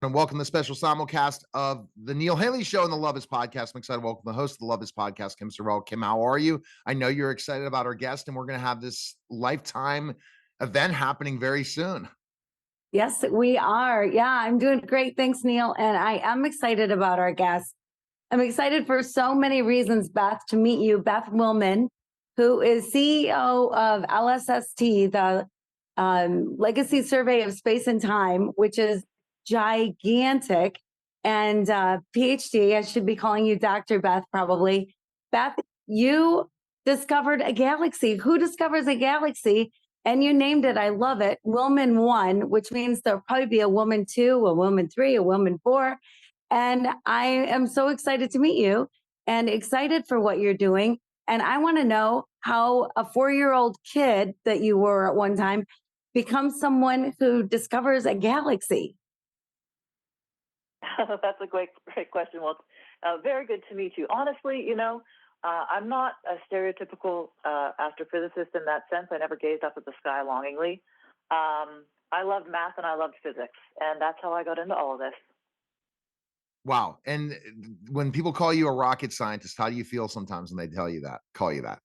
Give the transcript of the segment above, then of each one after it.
And welcome to the special simulcast of the Neil Haley Show and the Love Is Podcast. I'm excited to welcome the host of the Love Is Podcast, Kim Sorrelle. Kim, how are you? I know you're excited about our guest, and we're going to have this lifetime event happening very soon. Yes, we are. Yeah, I'm doing great. Thanks, Neil. And I am excited about our guest. I'm excited for so many reasons, Beth, to meet you. Beth Willman, who is CEO of LSST, the Legacy Survey of Space and Time, which is gigantic, and PhD. I should be calling you Dr. Beth, probably. Beth, you discovered a galaxy. Who discovers a galaxy? And you named it, I love it, Willman 1, which means there'll probably be a Woman 2, a Woman 3, a Woman 4. And I am so excited to meet you and excited for what you're doing. And I want to know how a 4-year-old kid that you were at one time becomes someone who discovers a galaxy. That's a great question. Well, it's very good to meet you. Honestly, I'm not a stereotypical astrophysicist in that sense. I never gazed up at the sky longingly. I loved math and I loved physics, and that's how I got into all of this. Wow. And when people call you a rocket scientist, how do you feel sometimes when they call you that?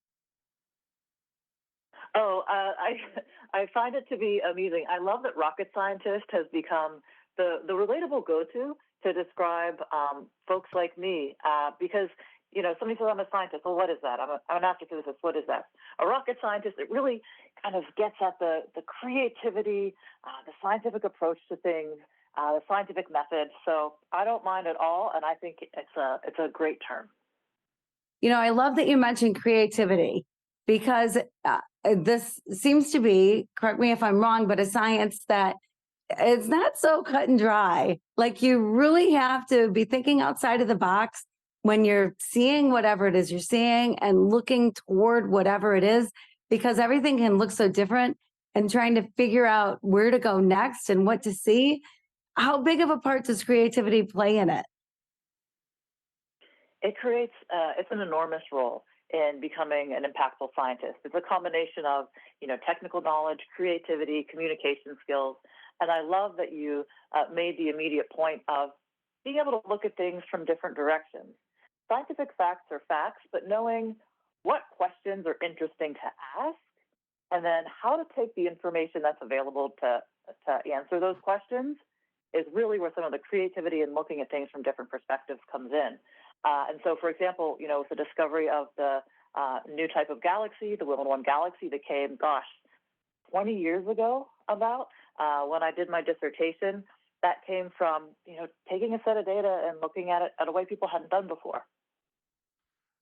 Oh, I find it to be amusing. I love that rocket scientist has become the relatable go-to to describe folks like me, because somebody says I'm a scientist. Well, what is that? I'm an astrophysicist. What is that? A rocket scientist. It really kind of gets at the creativity, the scientific approach to things, the scientific method. So I don't mind at all, and I think it's a great term. I love that you mentioned creativity, because this seems to be, correct me if I'm wrong, but a science that it's not so cut and dry. Like, you really have to be thinking outside of the box when you're seeing whatever it is you're seeing and looking toward whatever it is, because everything can look so different, and trying to figure out where to go next and what to see. How big of a part does creativity play in it? It creates, it's an enormous role in becoming an impactful scientist. It's a combination of, technical knowledge, creativity, communication skills. And I love that you made the immediate point of being able to look at things from different directions. Scientific facts are facts, but knowing what questions are interesting to ask, and then how to take the information that's available to answer those questions is really where some of the creativity and looking at things from different perspectives comes in. And so, for example, with the discovery of the new type of galaxy, the Willman 1 galaxy that came, 20 years ago about, when I did my dissertation, that came from, taking a set of data and looking at it at a way people hadn't done before.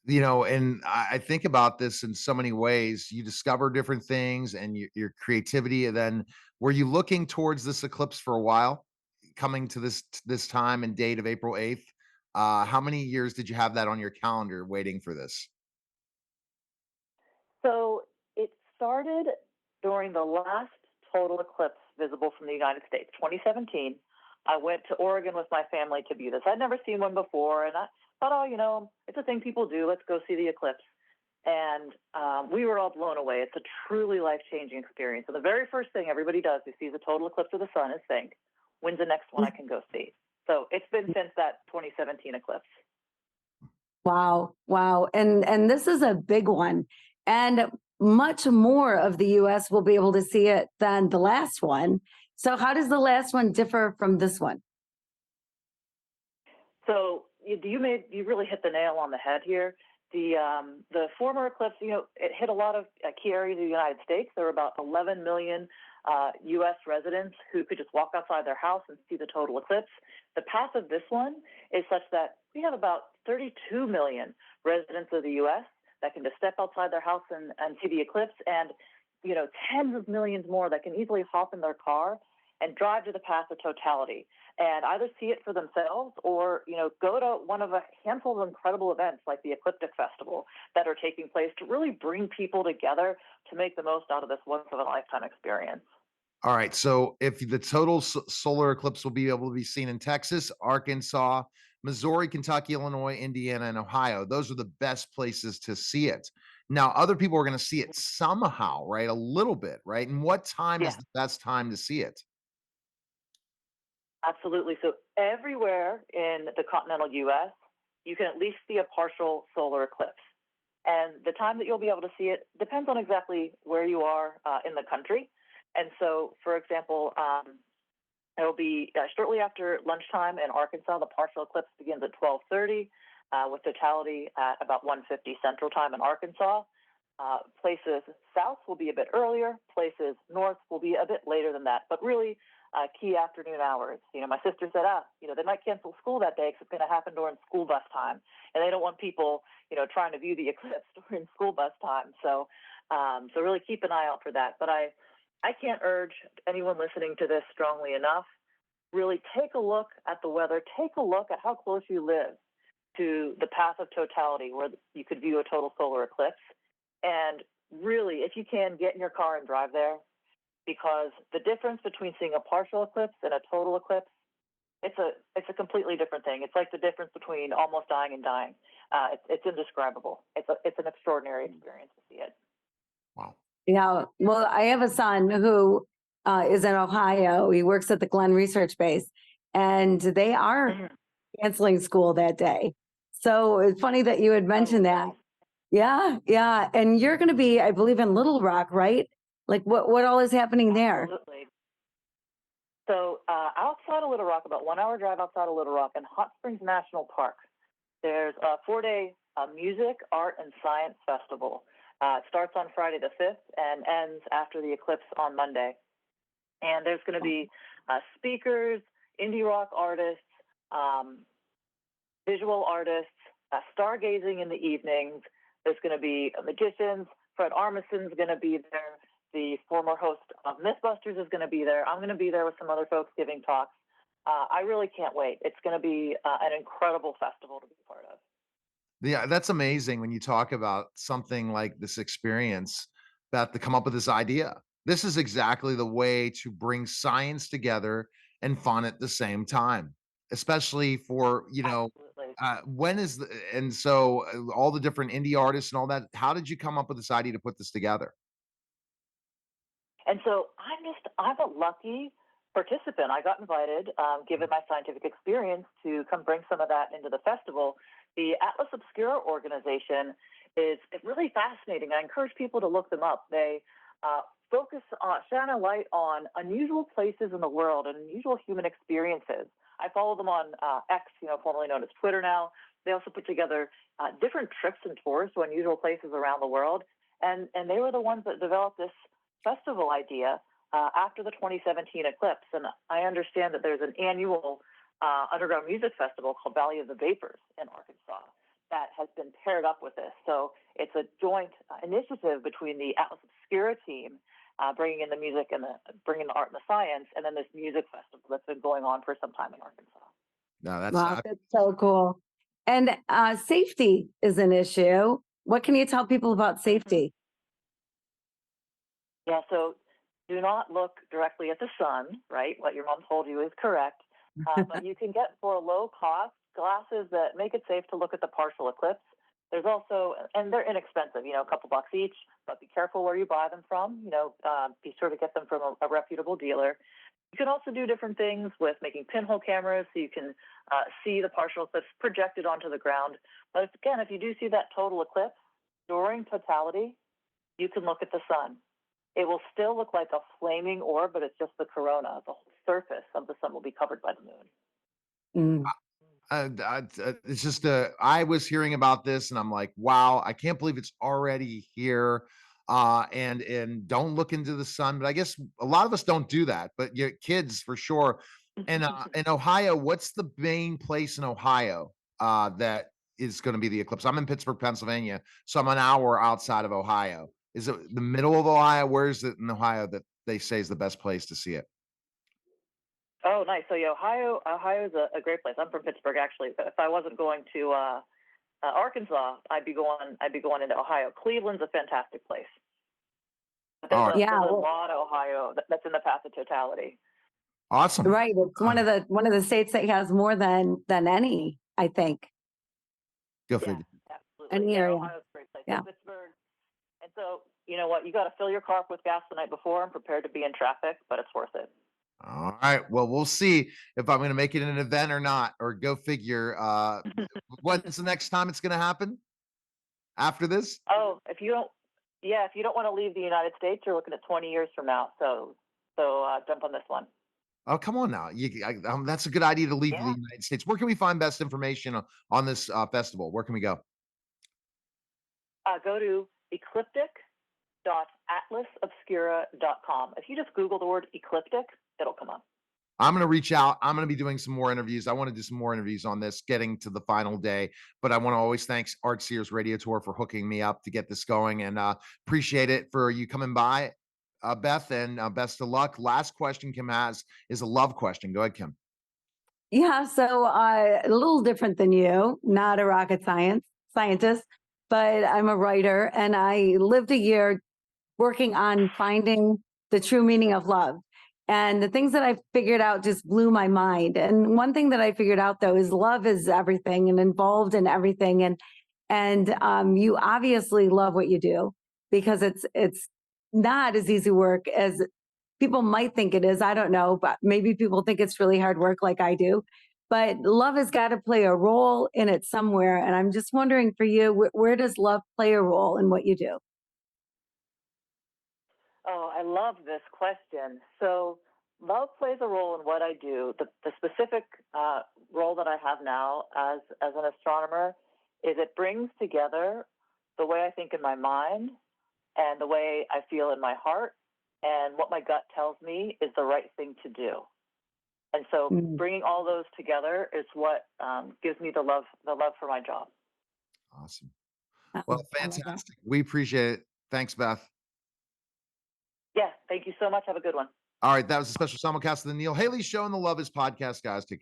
And I think about this in so many ways. You discover different things and your creativity. And then, were you looking towards this eclipse for a while, coming to this time and date of April 8th? How many years did you have that on your calendar waiting for this? So it started during the last total eclipse visible from the United States, 2017. I went to Oregon with my family to view this. I'd never seen one before, and I thought, it's a thing people do. Let's go see the eclipse. And we were all blown away. It's a truly life-changing experience. And the very first thing everybody does who sees a total eclipse of the sun is think, when's the next one I can go see? So it's been since that 2017 eclipse. Wow. And this is a big one. And much more of the U.S. will be able to see it than the last one. So how does the last one differ from this one? So you really hit the nail on the head here. The former eclipse, it hit a lot of key areas of the United States. There were about 11 million U.S. residents who could just walk outside their house and see the total eclipse. The path of this one is such that we have about 32 million residents of the U.S. that can just step outside their house and see the eclipse, and tens of millions more that can easily hop in their car and drive to the path of totality and either see it for themselves or go to one of a handful of incredible events like the Ecliptic Festival that are taking place to really bring people together to make the most out of this once-in-a-lifetime experience. All right. So if the total solar eclipse will be able to be seen in Texas, Arkansas, Missouri, Kentucky, Illinois, Indiana, and Ohio, those are the best places to see it. Now, other people are going to see it somehow, right? A little bit, right? And what time is the best time to see it? Absolutely. So everywhere in the continental U.S., you can at least see a partial solar eclipse. And the time that you'll be able to see it depends on exactly where you are in the country. And so, for example, it'll be shortly after lunchtime in Arkansas. The partial eclipse begins at 12:30, with totality at about 1:50 Central Time in Arkansas. Places south will be a bit earlier. Places north will be a bit later than that. But really, key afternoon hours. My sister said, they might cancel school that day because it's going to happen during school bus time, and they don't want people, trying to view the eclipse during school bus time. So, so really keep an eye out for that. But I can't urge anyone listening to this strongly enough. Really take a look at the weather. Take a look at how close you live to the path of totality, where you could view a total solar eclipse. And really, if you can, get in your car and drive there, because the difference between seeing a partial eclipse and a total eclipse, it's a completely different thing. It's like the difference between almost dying and dying. It's indescribable. It's an extraordinary experience to see it. Wow. Yeah. Well, I have a son who is in Ohio. He works at the Glenn Research Base, and they are canceling school that day. So it's funny that you had mentioned that. Yeah, yeah. And you're going to be, I believe, in Little Rock, right? Like what all is happening there? Absolutely. So outside of Little Rock, about 1 hour drive outside of Little Rock, in Hot Springs National Park, there's a 4-day music, art, and science festival. It starts on Friday the 5th and ends after the eclipse on Monday. And there's going to be speakers, indie rock artists, visual artists, stargazing in the evenings. There's going to be magicians. Fred Armisen's going to be there. The former host of Mythbusters is going to be there. I'm going to be there with some other folks giving talks. I really can't wait. It's going to be an incredible festival to be part of. Yeah, that's amazing when you talk about something like this experience, Beth, to come up with this idea. This is exactly the way to bring science together and fun at the same time, especially for, Absolutely. when is and so all the different indie artists and all that. How did you come up with this idea to put this together? And so I'm a lucky participant. I got invited, given my scientific experience, to come bring some of that into the festival. The Atlas Obscura organization is really fascinating. I encourage people to look them up. They focus on, shine a light on unusual places in the world and unusual human experiences. I follow them on X, formerly known as Twitter now. They also put together different trips and tours to unusual places around the world. And they were the ones that developed this festival idea after the 2017 eclipse. And I understand that there's an annual underground music festival called Valley of the Vapors in Arkansas that has been paired up with this. So it's a joint initiative between the Atlas Obscura team, bringing in the music and bringing the art and the science, and then this music festival that's been going on for some time in Arkansas. No, Wow, that's so cool. And safety is an issue. What can you tell people about safety? Yeah, so do not look directly at the sun, right? What your mom told you is correct. But you can get, for a low cost, glasses that make it safe to look at the partial eclipse. There's also, and they're inexpensive, a couple bucks each, but be careful where you buy them from. Be sure to get them from a reputable dealer. You can also do different things with making pinhole cameras so you can see the partial eclipse projected onto the ground. But again, if you do see that total eclipse during totality, you can look at the sun. It will still look like a flaming orb, but it's just the corona. The whole surface of the sun will be covered by the moon. It's just I was hearing about this and I'm like, wow, I can't believe it's already here. And don't look into the sun, but I guess a lot of us don't do that, but your kids for sure. And in Ohio, what's the main place in Ohio that is going to be the eclipse? I'm in Pittsburgh, Pennsylvania, so I'm an hour outside of Ohio. Is it the middle of Ohio? Where is it in Ohio that they say is the best place to see it? Oh, nice. So yeah, Ohio is a great place. I'm from Pittsburgh, actually. But if I wasn't going to Arkansas, I'd be going into Ohio. Cleveland's a fantastic place. But there's a lot of Ohio that's in the path of totality. Awesome. Right. It's one of the states that has more than any, I think. Go figure. Absolutely. Any area. Ohio's a great place. Yeah. Pittsburgh. And so, you know what? You got to fill your car up with gas the night before and prepare to be in traffic, but it's worth it. All right. Well, we'll see if I'm going to make it an event or not, or go figure. When's the next time it's going to happen after this? Oh, if you don't, yeah, if you don't want to leave the United States, you're looking at 20 years from now. So jump on this one. Oh, come on now. That's a good idea to leave the Yeah. United States. Where can we find best information on this festival? Where can we go? Go to ecliptic.atlasobscura.com. If you just Google the word ecliptic, it'll come up. I'm going to reach out. I'm going to be doing some more interviews. I want to do some more interviews on this, getting to the final day. But I want to always thank Art Sears Radio Tour for hooking me up to get this going, and appreciate it for you coming by, Beth, and best of luck. Last question Kim has is a love question. Go ahead, Kim. Yeah, so a little different than you, not a rocket scientist, but I'm a writer, and I lived a year working on finding the true meaning of love. And the things that I figured out just blew my mind. And one thing that I figured out though is love is everything and involved in everything. And you obviously love what you do, because it's not as easy work as people might think it is. I don't know, but maybe people think it's really hard work like I do. But love has got to play a role in it somewhere. And I'm just wondering for you, where does love play a role in what you do? Oh, I love this question. So, love plays a role in what I do. The specific role that I have now as an astronomer is it brings together the way I think in my mind and the way I feel in my heart, and what my gut tells me is the right thing to do. And so, Mm. bringing all those together is what gives me the love for my job. Awesome. Uh-oh, Well, I love that. fantastic. We appreciate it. Thanks, Beth. Yeah, thank you so much. Have a good one. All right, that was a special simulcast of the Neil Haley Show and the Love Is podcast, guys. Take care.